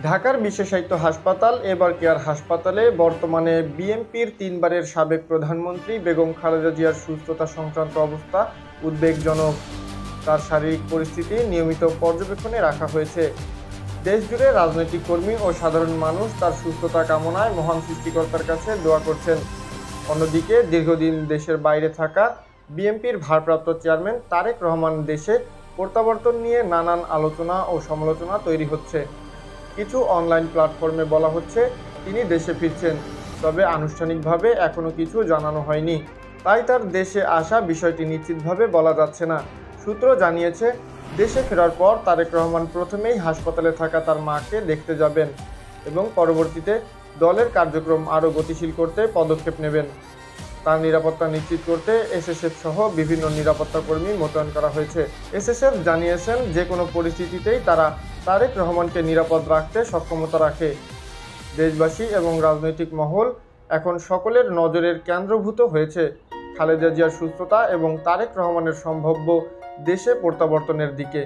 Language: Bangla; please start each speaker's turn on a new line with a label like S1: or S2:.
S1: ঢাকার বিশেষায়িত হাসপাতাল এবার কেয়ার হাসপাতালে বর্তমানে বিএনপির ৩ বারের সাবেক প্রধানমন্ত্রী বেগম খালেদা জিয়ার সুস্থতা সংক্রান্ত অবস্থা উদ্বেগজনক। তার শারীরিক পরিস্থিতি নিয়মিত পর্যবেক্ষণে রাখা হয়েছে। দেশজুড়ে রাজনৈতিক কর্মী ও সাধারণ মানুষ তার সুস্থতা কামনায় মহান সৃষ্টিকর্তার কাছে দোয়া করছেন। অন্যদিকে দীর্ঘদিন দেশের বাইরে থাকা বিএনপির ভারপ্রাপ্ত চেয়ারম্যান তারেক রহমান দেশে প্রত্যাবর্তন নিয়ে নানান আলোচনা ও সমালোচনা তৈরি হচ্ছে। কিছু অনলাইন প্ল্যাটফর্মে বলা হচ্ছে তিনি দেশে ফিরছেন, তবে আনুষ্ঠানিকভাবে এখনও কিছু জানানো হয়নি। তাই তার দেশে আসা বিষয়টি নিশ্চিতভাবে বলা যাচ্ছে না। সূত্র জানিয়েছে, দেশে ফেরার পর তারেক রহমান প্রথমেই হাসপাতালে থাকা তার মাকে দেখতে যাবেন এবং পরবর্তীতে দলের কার্যক্রম আরও গতিশীল করতে পদক্ষেপ নেবেন। তার নিরাপত্তা নিশ্চিত করতে এসএসএফ সহ বিভিন্ন নিরাপত্তা কর্মী মোতায়েন করা হয়েছে। এসএসএফ জানিয়েছেন, যে কোনো পরিস্থিতিতেই তারা তারেক রহমানকে নিরাপদ রাখতে সক্ষমতা রাখে। দেশবাসী এবং রাজনৈতিক মহল এখন সকলের নজরের কেন্দ্রভূত হয়েছে খালেদা জিয়ার সুস্থতা এবং তারেক রহমানের সম্ভাব্য দেশে প্রত্যাবর্তনের দিকে।